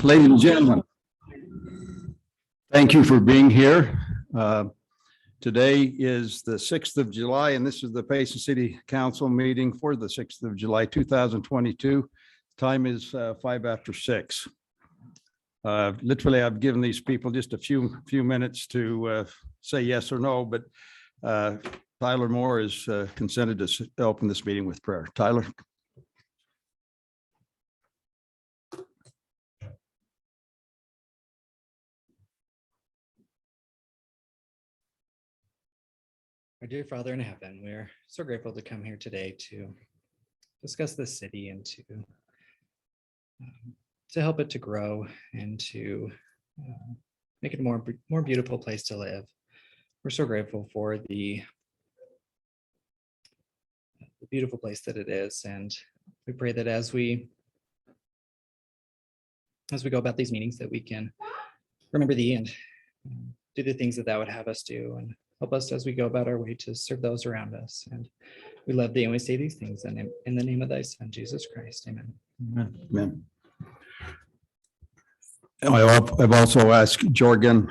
Ladies and gentlemen, thank you for being here. Today is the 6th of July, and this is the Payson City Council meeting for the 6th of July, 2022. Time is 5 after 6. Literally, I've given these people just a few minutes to say yes or no, but Tyler Moore is consented to open this meeting with prayer. Tyler. Our dear Father in heaven, we're so grateful to come here today to discuss this city and to help it to grow and to make it a more beautiful place to live. We're so grateful for the beautiful place that it is, and we pray that as we go about these meetings, that we can remember thee and do the things that would have us do, and help us as we go about our way to serve those around us. And we love thee and we say these things in the name of thy son, Jesus Christ. Amen. Amen. I've also asked Jorgen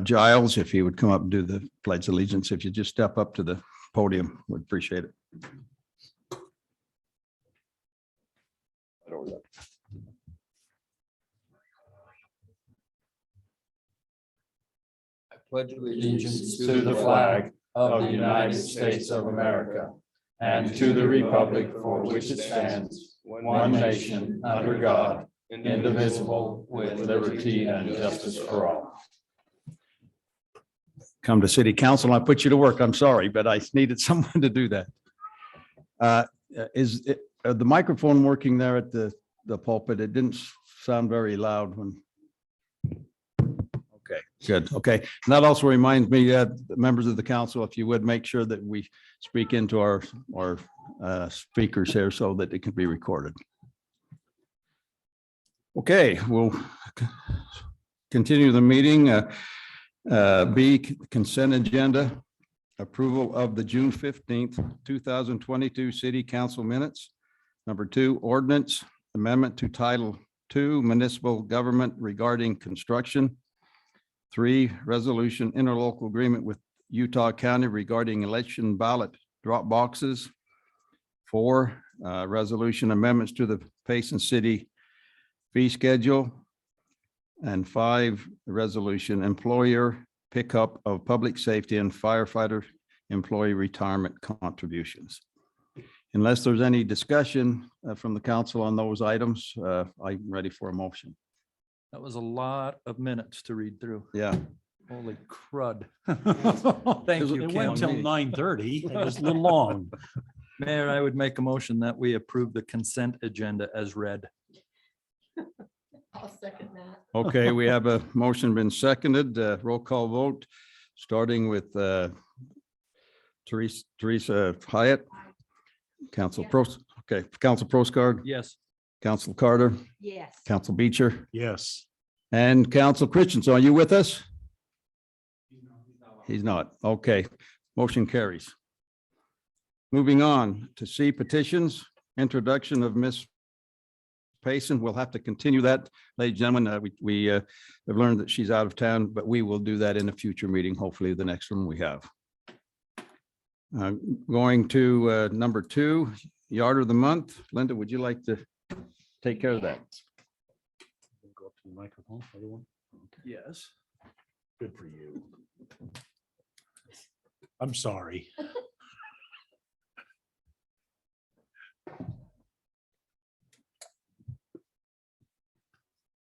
Giles if he would come up and do the Pledge of Allegiance. If you just step up to the podium, we'd appreciate it. Pledge allegiance to the flag of the United States of America and to the republic for which it stands, one nation, under God, indivisible, with liberty and justice for all. Come to City Council. I put you to work. I'm sorry, but I needed someone to do that. Is the microphone working there at the pulpit? It didn't sound very loud when. Okay, good. Okay. And that also reminds me, members of the council, if you would make sure that we speak into our speakers here so that it can be recorded. Okay, we'll continue the meeting. B, consent agenda, approval of the June 15th, 2022 City Council minutes. Number 2, ordinance amendment to Title II Municipal Government regarding construction. 3, resolution interlocal agreement with Utah County regarding election ballot drop boxes. 4, resolution amendments to the Payson City fee schedule. And 5, resolution employer pickup of public safety and firefighter employee retirement contributions. Unless there's any discussion from the council on those items, I'm ready for a motion. That was a lot of minutes to read through. Yeah. Holy crud. Thank you, It went Kim. till 9:30. It was a little long. Mayor, I would make a motion that we approve the consent agenda as read. I'll second that. Okay, we have a motion been seconded. Roll call vote, starting with Teresa Hyatt. Council okay, Council Prosgaard, Yes. Council Carter, Yes. Council Beecher, Yes. and Council Christensen. Are you with us? He's not. Okay, motion carries. Moving on to C, petitions, introduction of Miss Payson. We'll have to continue that, ladies and gentlemen. We have learned that she's out of town, but we will do that in a future meeting, hopefully the next one we have. Going to number 2, Yard of the Month. Linda, would you like to take care of that? Go up to the microphone. Other one. Yes. Good for you. I'm sorry.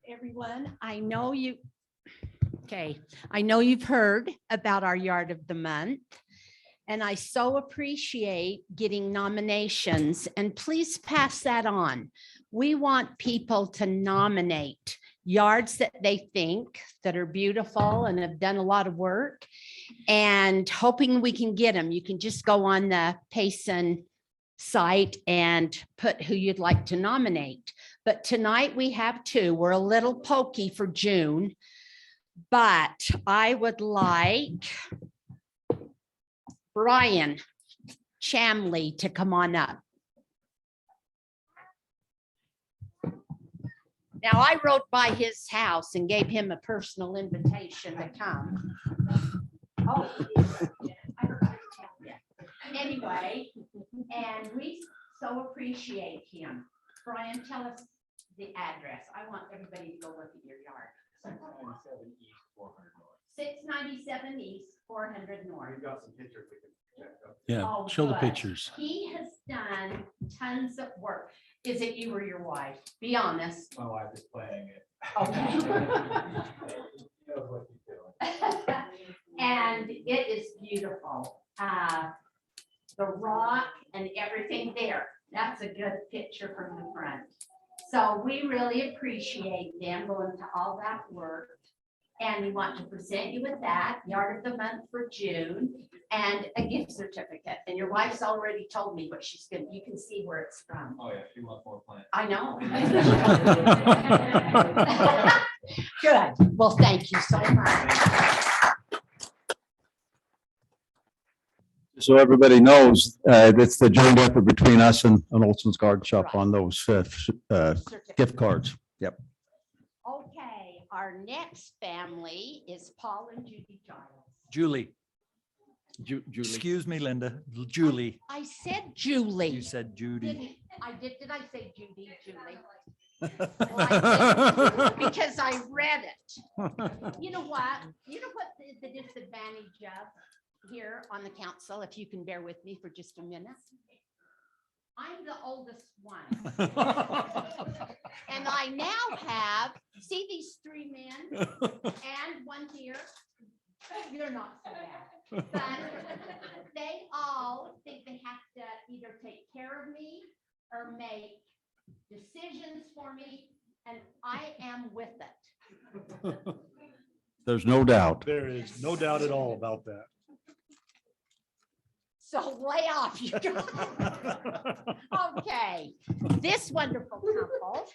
Everyone, I know you've heard about our Yard of the Month, and I so appreciate getting nominations, and please pass that on. We want people to nominate yards that they think that are beautiful and have done a lot of work, and hoping we can get them. You can just go on the Payson site and put who you'd like to nominate. But tonight we have 2. We're a little pokey for June, but I would like Brian Chamley to come on up. Now, I rode by his house and gave him a personal invitation to come. Oh. I forgot to tell you. Anyway, and we so appreciate him. Brian, tell us the address. I want everybody to go look at your yard. 697 East, 400 North. We've got some pictures we can check up. Yeah, Oh, show the good. pictures. He has done tons of work. Is it you or your wife? Be honest. My wife is playing it. Okay. She knows what she's doing. And it is beautiful. The rock and everything there. That's a good picture from the front. So we really appreciate them going to all that work. And we want to present you with that Yard of the Month for June and a gift certificate. And your wife's already told me what she's gonna, you can see where it's from. Oh, yeah, she wants more plants. I know. Good. Well, thank you so much. So everybody knows, it's the joint effort between us and Olson's Garden Shop on those gift cards. Yep. Okay, our next family is Paul and Judy Giles. Julie, Julie. excuse me, Linda, Julie. I said Julie. You said Judy. Did I say Judy, Julie? Well, I did, because I read it. You know what? You know what the disadvantage of here on the council, if you can bear with me for just a minute? I'm the oldest one. And I now have, see these three men and one here? You're not so bad. But they all think they have to either take care of me or make decisions for me, and I am with it. There's no doubt. There is no doubt at all about that. So lay off, you guys. Okay, this wonderful couple,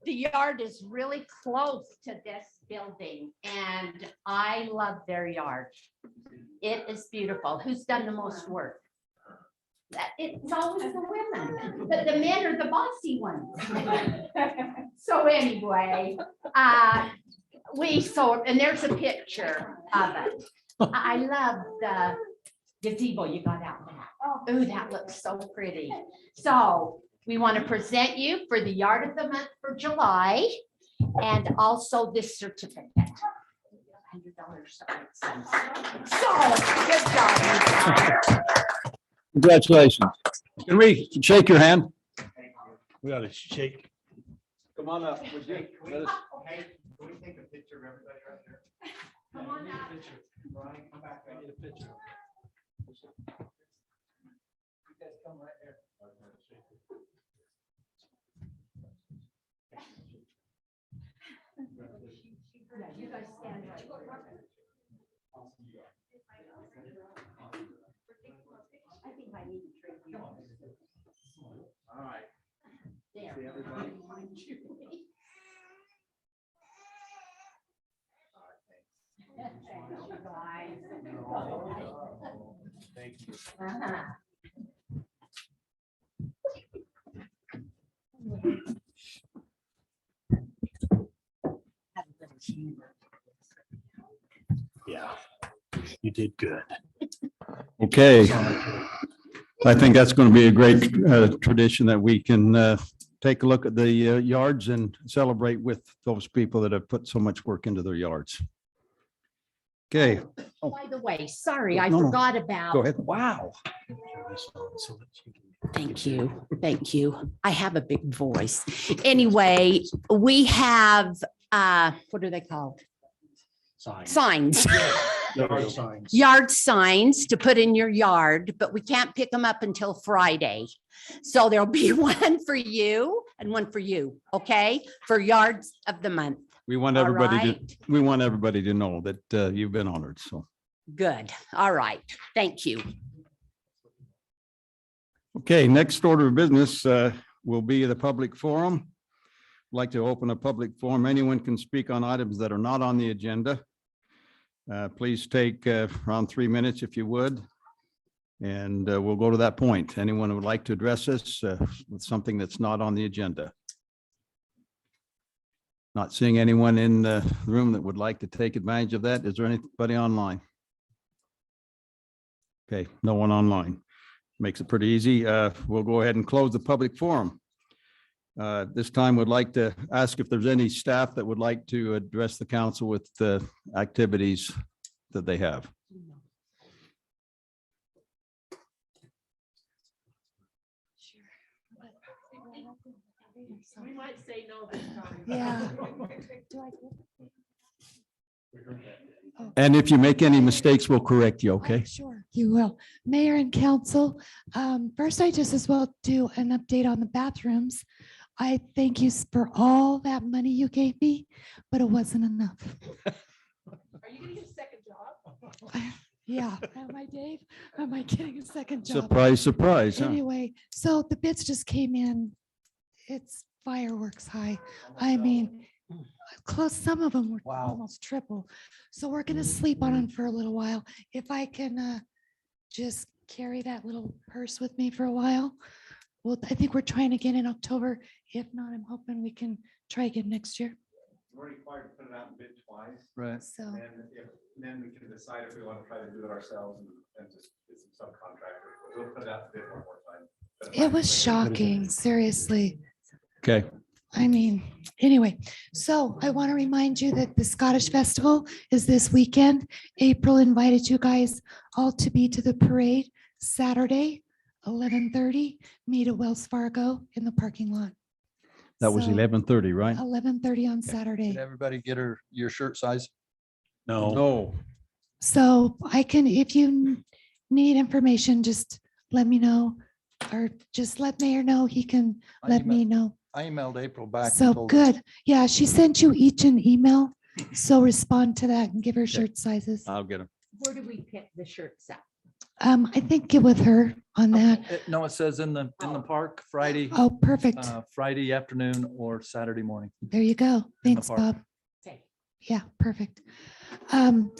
the yard is really close to this building, and I love their yard. It is beautiful. Who's done the most work? It's always the women, but the men are the bossy ones. So anyway, and there's a picture of it. I love the gazebo you got out back. Oh, that looks so pretty. So we want to present you for the Yard of the Month for July and also this certificate. $100. So good job, you guys. Congratulations. Can we shake your hand? We ought to shake. Come on up. Would you? Hey, can we take a picture of everybody right there? Come on up. Brian, come back. I need a picture. You guys come right there. Yeah, you guys stand right there. I think I need to trade you. All right. There. See everybody? Thank you, guys. Thank you. Uh-huh. Yeah, you did good. Okay. I think that's going to be a great tradition that we can take a look at the yards and celebrate with those people that have put so much work into their yards. Okay, By the way, sorry, I No, no. forgot about. go ahead. Wow. So that you can- Thank you. Thank you. I have a big voice. Anyway, we have, what are they called? Signs. Signs. Yard signs. Yard signs to put in your yard, but we can't pick them up until Friday. So there'll be one for you and one for you, okay? For yards of the month. We want All everybody to, right. we want everybody to know that you've been honored, so. Good. All right. Thank you. Okay, next order of business will be the public forum. I'd like to open a public forum. Anyone can speak on items that are not on the agenda. Please take around 3 minutes if you would. And we'll go to that point. Anyone who would like to address us with something that's not on the agenda? Not seeing anyone in the room that would like to take advantage of that. Is there anybody online? Okay, no one online. Makes it pretty easy. We'll go ahead and close the public forum. This time would like to ask if there's any staff that would like to address the council with the activities that they have. We might say no this time. Yeah. And if you make any mistakes, we'll correct you, okay? Sure, you will. Mayor and council, first I just as well do an update on the bathrooms. I thank you for all that money you gave me, but it wasn't enough. Are you gonna get a second job? Yeah, am I, Dave? Am I getting a second job? Surprise, surprise, huh? Anyway, so the bids just came in. It's fireworks high. I mean, close, some of them were almost triple. So we're gonna sleep on them for a little while. If I can just carry that little purse with me for a while. Well, I think we're trying again in October. If not, I'm hoping we can try again next year. We're required to put it out in bid twice, Right. So, and then we can decide if we want to try to do it ourselves and just get some subcontractor. We'll put it out to bid one more time. But if it I- was shocking, seriously. Okay, I mean, anyway, so I want to remind you that the Scottish Festival is this weekend. April invited you guys all to be to the parade Saturday, 11:30, meet at Wells Fargo in the parking lot. that was 11:30, right? 11:30 on Saturday. Did everybody get your shirt size? No, No. So I can, if you need information, just let me know, or just let Mayor know. He can I let emailed- me know. I emailed April back. and So told her- good. Yeah, she sent you each an email. So respond to that and give her shirt sizes. I'll get them. Where do we pick the shirts at? I think get with her on that. No, it says in the park, Friday, Oh, perfect. Friday afternoon or Saturday morning. There you go. Thanks, park. Bob. Okay. Yeah, perfect. On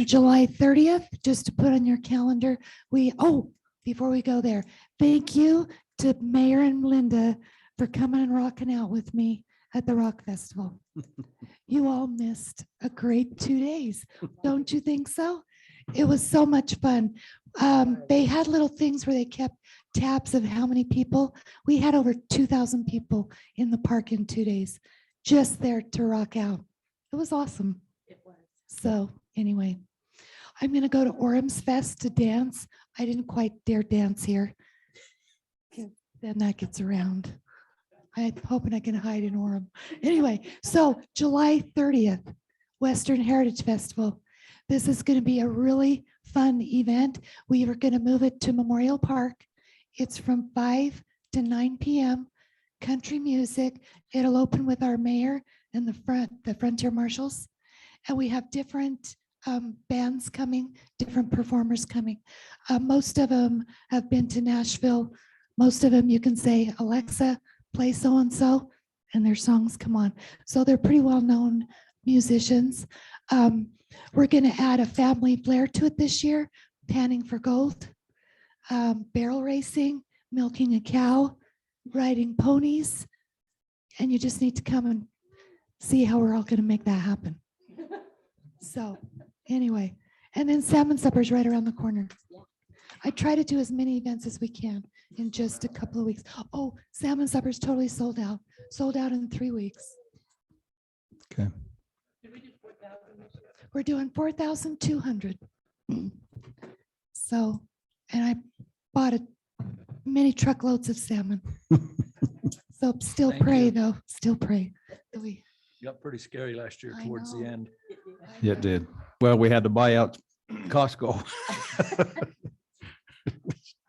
July 30th, just to put on your calendar, before we go there, thank you to Mayor and Linda for coming and rocking out with me at the Rock Festival. You all missed a great 2 days. Don't you think so? It was so much fun. They had little things where they kept tabs of how many people. We had over 2,000 people in the park in 2 days, just there to rock out. It was awesome. It was. So anyway, I'm going to go to Uamps Fest to dance. I didn't quite dare dance here. 'Cause then that gets around. I'm hoping I can hide in Orem. Anyway, so July 30th, Western Heritage Festival. This is going to be a really fun event. We are going to move it to Memorial Park. It's from 5 to 9 p.m. Country music. It'll open with our mayor and the Frontier Marshals. And we have different bands coming, different performers coming. Most of them have been to Nashville. Most of them you can say, Alexa, play so-and-so, and their songs come on. So they're pretty well-known musicians. We're going to add a family flair to it this year, panning for gold, barrel racing, milking a cow, riding ponies. And you just need to come and see how we're all going to make that happen. So anyway, and then salmon supper's right around the corner. I try to do as many events as we can in just a couple of weeks. Oh, salmon supper's totally sold out in 3 weeks. Okay. We're doing 4,200. So, and I bought many truckloads of salmon. So still Thank pray you. though, still pray. that we- Got pretty scary last year I towards the know. end. Yeah, it did. Well, we had to buy out Costco.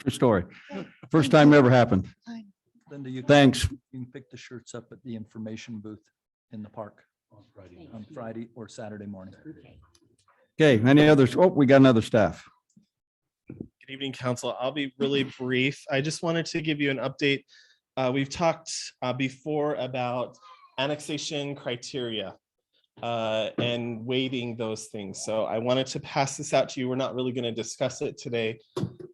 True story. First time ever happened. Linda, you Thanks. can pick the shirts up at the information booth in the park on Friday or Saturday morning. Okay, any others? Oh, we got another staff. Good evening, council. I'll be really brief. I just wanted to give you an update. We've talked before about annexation criteria and weighting those things. So I wanted to pass this out to you. We're not really going to discuss it today,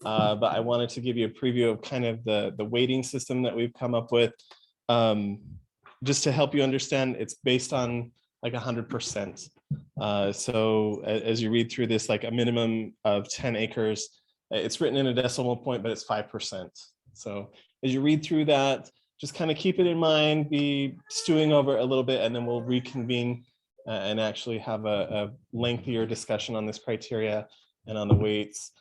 but I wanted to give you a preview of kind of the weighting system that we've come up with. just to help you understand, it's based on like 100%. So as you read through this, like a minimum of 10 acres, it's written in a decimal point, but it's 5%. So as you read through that, just kind of keep it in mind, be stewing over it a little bit, and then we'll reconvene and actually have a lengthier discussion on this criteria and on the weights.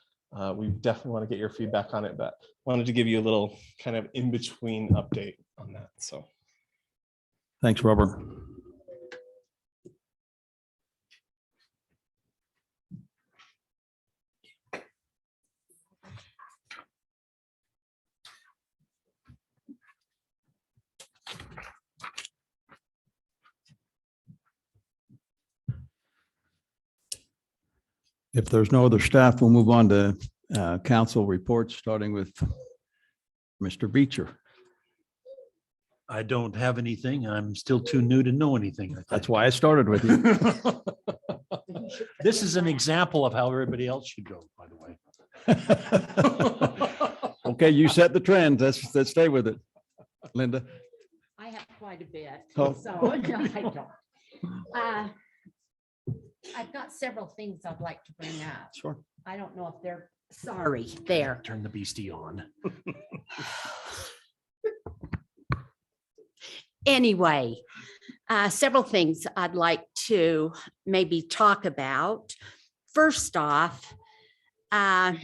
We definitely want to get your feedback on it, but wanted to give you a little kind of in-between update on that. So Thanks, Robert. If there's no other staff, we'll move on to council reports, starting with Mr. Beecher. I don't have anything. I'm still too new to know anything. That's why I started with you. This is an example of how everybody else should go, by the way. Okay, you set the trend. Let's stay with it. Linda? I have quite a bit, Oh. so no, I don't. I've got several things I'd like to bring up. Sure. I don't know if they're, sorry, there. Turn the beastie on. Anyway, several things I'd like to maybe talk about. First off, Rock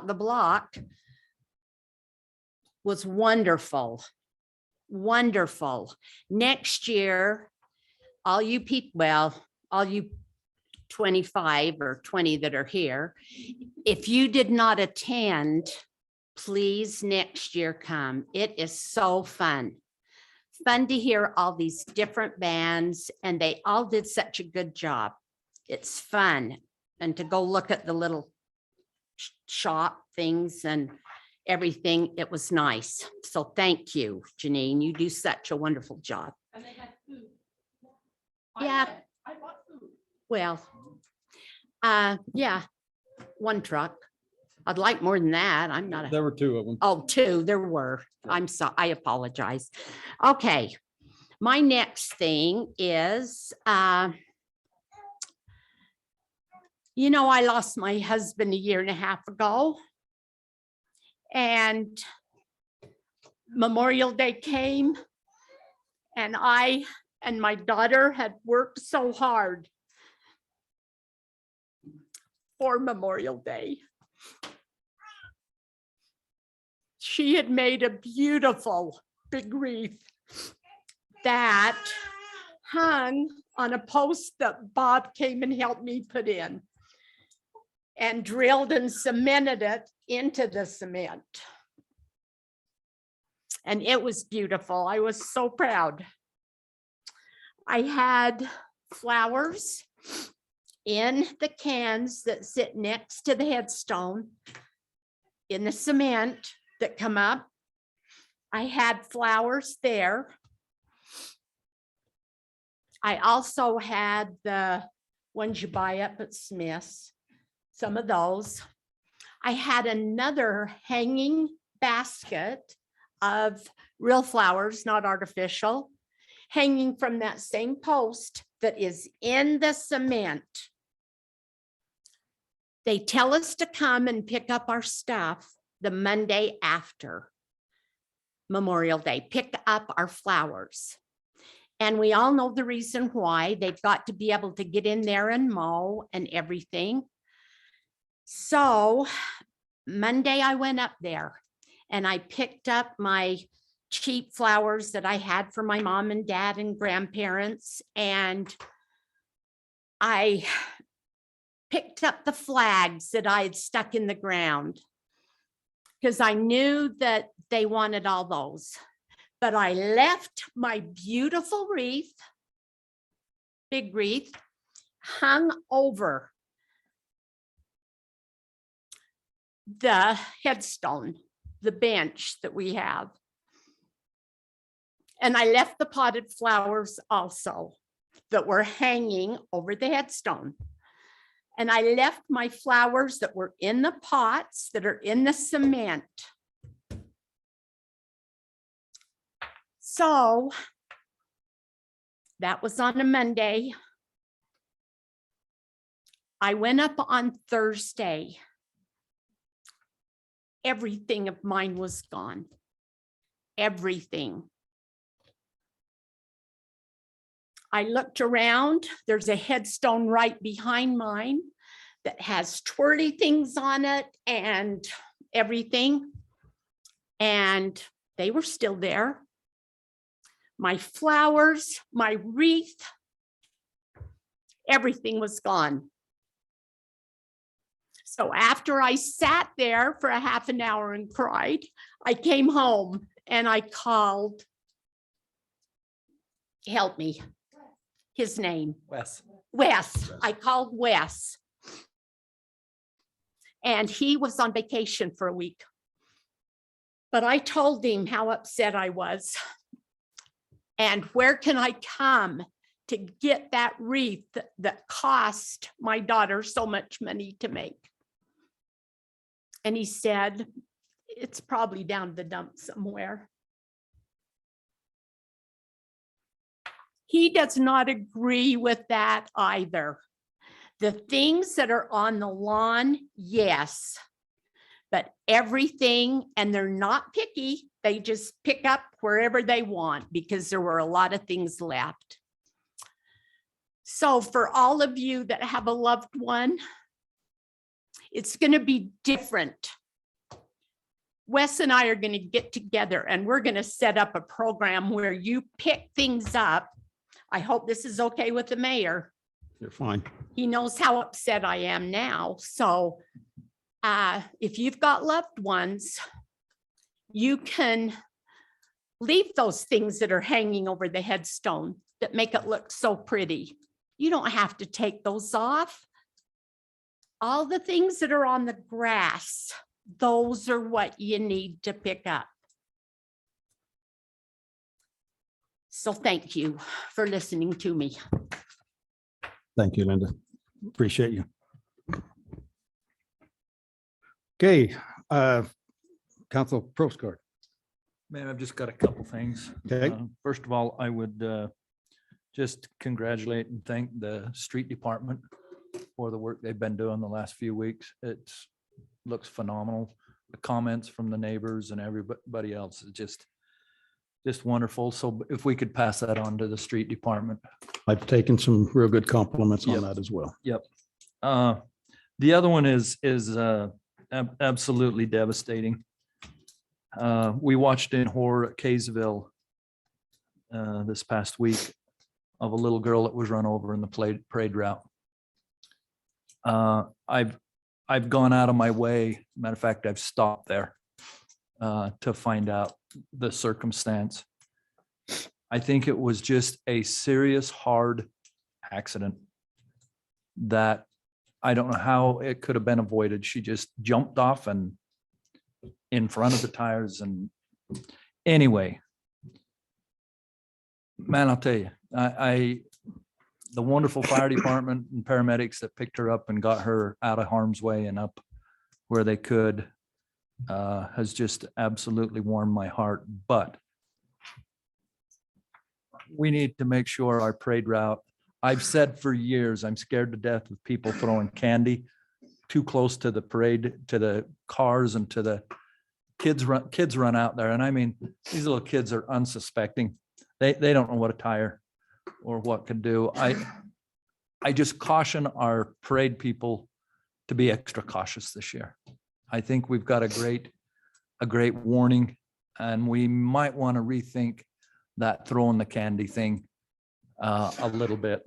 the Block was wonderful, wonderful. Next year, all you people, well, all you 25 or 20 that are here, if you did not attend, please next year come. It is so fun. Fun to hear all these different bands, and they all did such a good job. It's fun. And to go look at the little shop things and everything, it was nice. So thank you, Janine. You do such a wonderful job. And they had food. Yeah. I bought food. Well, yeah, one truck. I'd like more than that. I'm not a. There were two of them. Oh, two, there were. I'm sorry, I apologize. Okay, my next thing is, you know, I lost my husband 1.5 years ago. And Memorial Day came, and I and my daughter had worked so hard for Memorial Day. She had made a beautiful big wreath that hung on a post that Bob came and helped me put in, and drilled and cemented it into the cement. And it was beautiful. I was so proud. I had flowers in the cans that sit next to the headstone in the cement that come up. I had flowers there. I also had the ones you buy up at Smith's, some of those. I had another hanging basket of real flowers, not artificial, hanging from that same post that is in the cement. They tell us to come and pick up our stuff the Monday after Memorial Day, pick up our flowers. And we all know the reason why. They've got to be able to get in there and mow and everything. So Monday I went up there and I picked up my cheap flowers that I had for my mom and dad and grandparents. And I picked up the flags that I had stuck in the ground because I knew that they wanted all those. But I left my beautiful wreath, big wreath, hung over the headstone, the bench that we have. And I left the potted flowers also that were hanging over the headstone. And I left my flowers that were in the pots that are in the cement. So that was on a Monday. I went up on Thursday. Everything of mine was gone. Everything. I looked around. There's a headstone right behind mine that has twirly things on it and everything. And they were still there. My flowers, my wreath, everything was gone. So after I sat there for a half an hour and cried, I came home and I called, help me, his name. Wes. Wes. I called Wes. And he was on vacation for a week. But I told him how upset I was. And where can I come to get that wreath that cost my daughter so much money to make? And he said, it's probably down the dump somewhere. He does not agree with that either. The things that are on the lawn, yes, but everything, and they're not picky, they just pick up wherever they want because there were a lot of things left. So for all of you that have a loved one, it's going to be different. Wes and I are going to get together and we're going to set up a program where you pick things up. I hope this is okay with the mayor. You're fine. He knows how upset I am now. So if you've got loved ones, you can leave those things that are hanging over the headstone that make it look so pretty. You don't have to take those off. All the things that are on the grass, those are what you need to pick up. So thank you for listening to me. Thank you, Linda. Appreciate you. Okay, Council Proscard. Man, I've just got a couple things. Okay. First of all, I would just congratulate and thank the street department for the work they've been doing the last few weeks. It's looks phenomenal. The comments from the neighbors and everybody else is just wonderful. So if we could pass that on to the street department. I've taken some real good compliments on Yep. that as well. Yep. The other one is absolutely devastating. We watched in horror at Kaysville this past week of a little girl that was run over in the parade route. I've gone out of my way. Matter of fact, I've stopped there to find out the circumstance. I think it was just a serious, hard accident that I don't know how it could have been avoided. She just jumped off and in front of the tires. And anyway, man, I'll tell you, the wonderful fire department and paramedics that picked her up and got her out of harm's way and up where they could has just absolutely warmed my heart. But we need to make sure our parade route, I've said for years, I'm scared to death of people throwing candy too close to the parade, to the cars and to the kids run out there. And I mean, these little kids are unsuspecting. They don't know what a tire or what could do. I just caution our parade people to be extra cautious this year. I think we've got a great warning, and we might want to rethink that throwing the candy thing a little bit.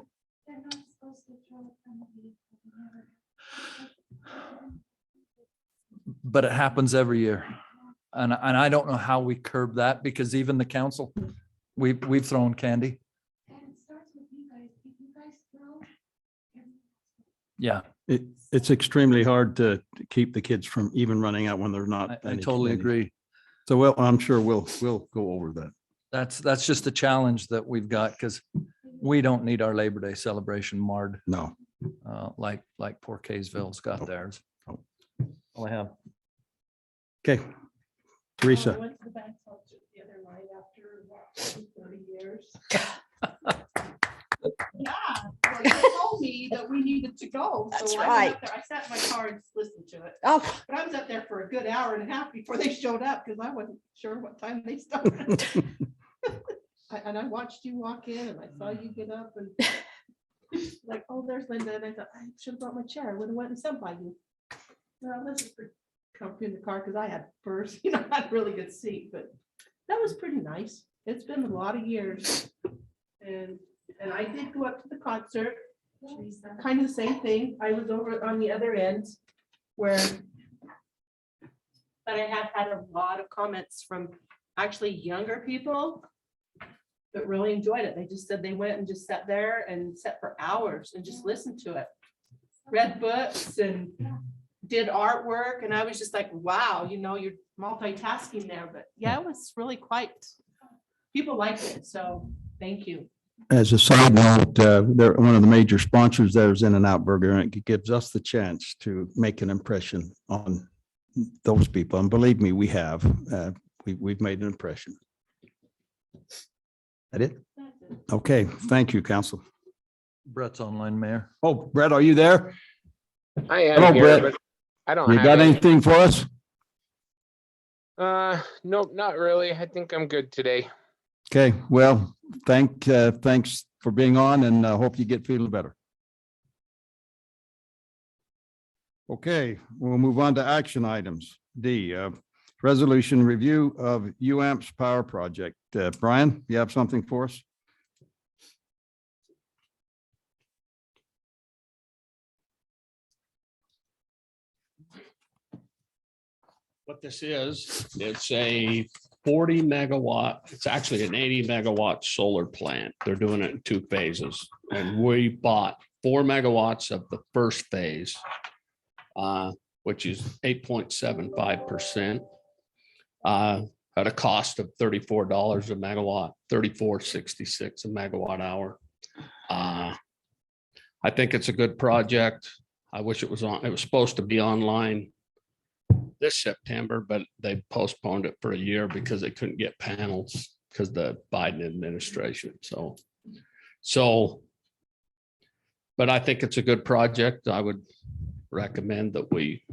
But it happens every year. And I don't know how we curb that, because even the council, we've thrown candy. Yeah, It's extremely hard to keep the kids from even running out when they're not. I totally agree. So, well, I'm sure we'll go over that. That's just a challenge that we've got, because we don't need our Labor Day celebration marred No. like poor Kaysville's got theirs. All I have. Okay. Teresa. I went to the bank the other night after go. That's So I went right. up there. I sat in my car and just listened to it. Oh, But I was up there for a good hour and a half before they showed up because I wasn't sure what time they started. And I watched you walk in and I saw you get up and like, oh, there's Linda. And I thought, I should have brought my chair. I would have went and sat by you. Well, this is pretty comfy in the car because I had first, I had a really good seat, but that was pretty nice. It's been a lot of years. And I did go up to the concert, kind of the same thing. I was over on the other end where but I have had a lot of comments from actually younger people that really enjoyed it. They just said they went and just sat there and sat for hours and just listened to it. Read books and did artwork. And I was just like, wow, you're multitasking there. But yeah, it was really quite, people liked it. So thank you. As a side note, they're one of the major sponsors there is In-N-Out Burger, and it gives us the chance to make an impression on those people. And believe me, we have. We've made an impression. That it? Okay, thank you, Council. Brett's online, Mayor. Oh, Brett, are you there? I am Hello, here, Brett. but I don't You have got any. anything for us? Nope, not really. I think I'm good today. Okay, well, thanks for being on, and hope you get feeling better. Okay, we'll move on to action items. D, resolution review of Uamps power project. Brian, you have something for us? What this is, it's a 40 megawatt, it's actually an 80 megawatt solar plant. They're doing it in 2 phases. And we bought 4 megawatts of the first phase, which is 8.75%, at a cost of $34 a megawatt, $34.66 a megawatt hour. I think it's a good project. I wish it was supposed to be online this September, but they postponed it for a year because they couldn't get panels because of the Biden administration. But I think it's a good project. I would recommend that we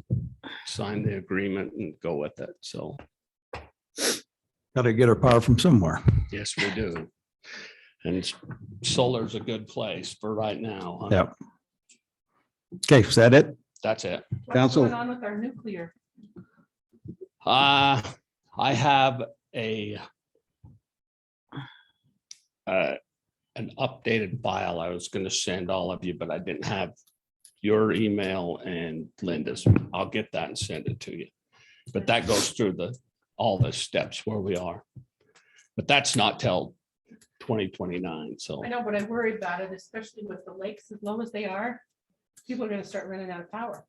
sign the agreement and go with it. So Got to get our power from somewhere. yes, we do. And solar's a good place for right now. Huh? Yep. Okay, is that it? That's it. What's Council. going on with our nuclear? I have an updated file I was going to send all of you, but I didn't have your email and Linda's. I'll get that and send it to you. But that goes through all the steps where we are. But that's not till 2029. So I know, but I worry about it, especially with the lakes as low as they are. People are gonna start running out of power.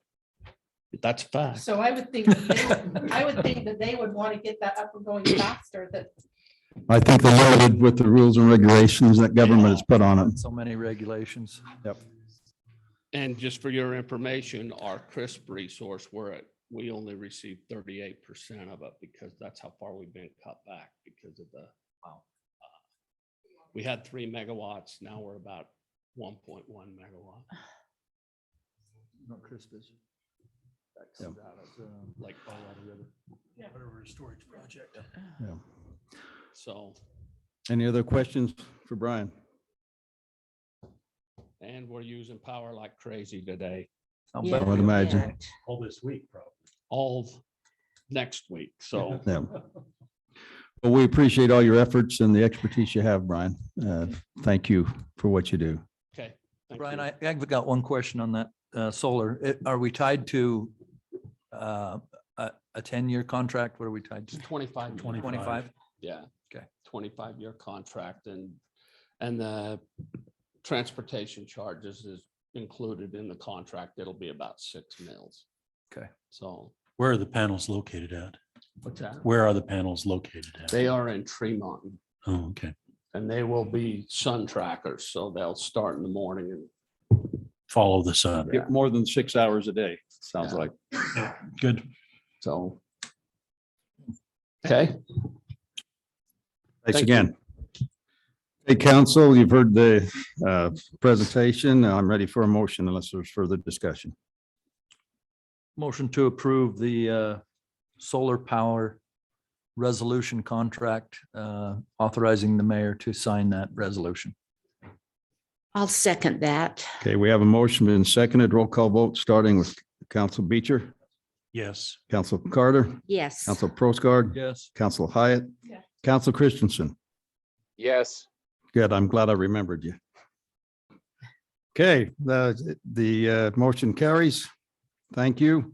that's a fact. So I would think that they would want to get that up and going faster, that I think they're limited with the rules and regulations that government has put on it. So many regulations. Yep. And just for your information, our CRISP resource, we only received 38% of it because that's how far we've been cut back because of we had 3 megawatts. Now we're about 1.1 megawatt. No, Crispus. That comes out of, Like Colorado River. River storage project. Yeah. So, Any other questions for Brian? and we're using power like crazy today, How yeah, I would imagine. All this week, probably. all next week. So Yeah. Well, we appreciate all your efforts and the expertise you have, Brian. Thank you for what you do. okay. Thank Brian, you. I've got one question on that solar. Are we tied to a 10-year contract? What are we tied to? 25. 25? Yeah. Okay. 25-year contract and the transportation charges is included in the contract. It'll be about 6 mils. Okay. So Where are the panels located at? what's that? Where are the panels located at? They are in Tremont Oh, okay. and they will be sun trackers. So they'll start in the morning and Follow the sun. Get more than 6 hours a day, sounds Yeah. like. Good. so. Okay. Thanks Thank again. Hey, council, you've heard the presentation. I'm ready for a motion unless there's further discussion. Motion to approve the solar power resolution contract, authorizing the mayor to sign that resolution. I'll second that. Okay, we have a motion been seconded. Roll call vote, starting with Council Beecher, Yes. Council Carter, Yes. Council Prosgaard, Yes. Council Hyatt, Yes. Council Christensen. Yes, Good, I'm glad I remembered you. Okay, the motion carries. Thank you.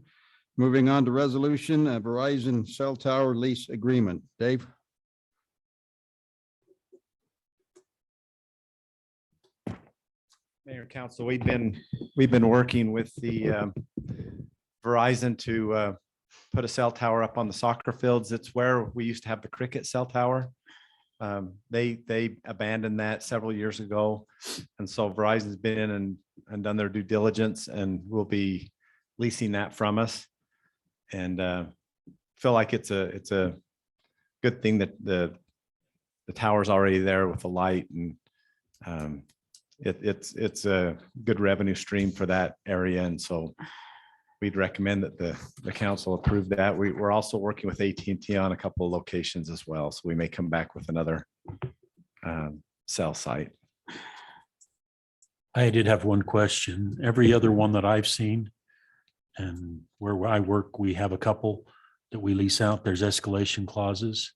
Moving on to resolution, Verizon cell tower lease agreement. Dave? Mayor, Council, we've been working with the Verizon to put a cell tower up on the soccer fields. It's where we used to have the cricket cell tower. They abandoned that several years ago. And so Verizon's been in and done their due diligence and will be leasing that from us. And feel like it's a good thing that the tower's already there with the light, and it's a good revenue stream for that area. And so we'd recommend that the council approve that. We're also working with AT&T on a couple of locations as well. So we may come back with another cell site. I did have one question. Every other one that I've seen, and where I work, we have a couple that we lease out. There's escalation clauses.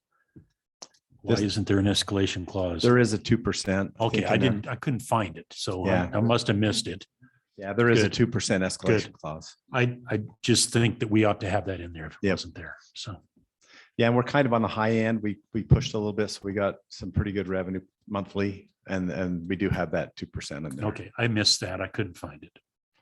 Why This- isn't there an escalation clause? There is a 2%. Okay, I couldn't find it, so Yeah. I must have missed it. Yeah, there is a Good. 2% escalation Good. clause. I just think that we ought to have that in there if it Yep. wasn't there, so. Yeah, and we're kind of on the high end. We pushed a little bit, so we got some pretty good revenue monthly, and we do have that 2% in there. Okay, I missed that. I couldn't find it.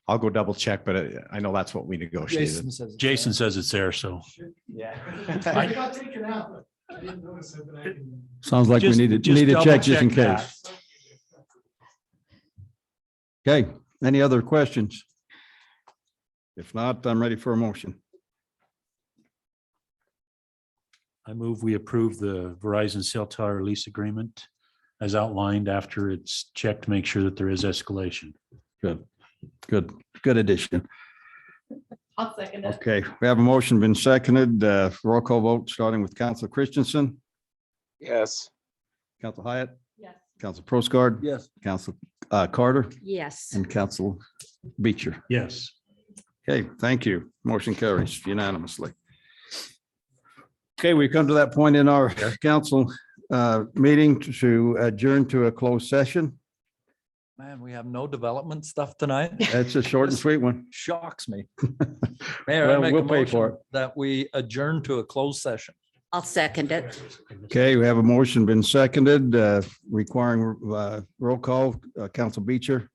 I'll go double check, but I know that's what we negotiated. says. Jason says it's there, so. Yeah. I- got taken out. I didn't notice it, but I can. Sounds like we Just- need to just double check just in check case. Okay, any other questions? If not, I'm ready for a motion. I move we approve the Verizon cell tower lease agreement as outlined after it's checked to make sure that there is escalation. Good addition. I'll second it. Okay, we have a motion been seconded. Roll call vote, starting with Council Christensen, yes, Council Hyatt, Yes. Council Prosgaard, Yes. Council Carter, Yes. and Council Beecher. Yes. Okay, thank you. Motion carries unanimously. Okay, we come to that point in our council meeting to adjourn to a closed session. Man, we have no development stuff tonight. That's a short and sweet one. Shocks me. Mayor, I Well, make a we'll pay for motion that we adjourn to a closed session. I'll second it. Okay, we have a motion been seconded, requiring roll call, Council Beecher,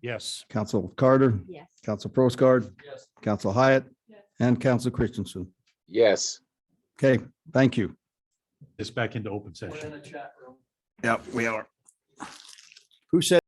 Yes. Council Carter, Yes. Council Prosgaard, Yes. Council Hyatt, Yes. and Council Christensen. yes. Okay, thank you. It's back into open session. chat room. Yep, we are. Who said?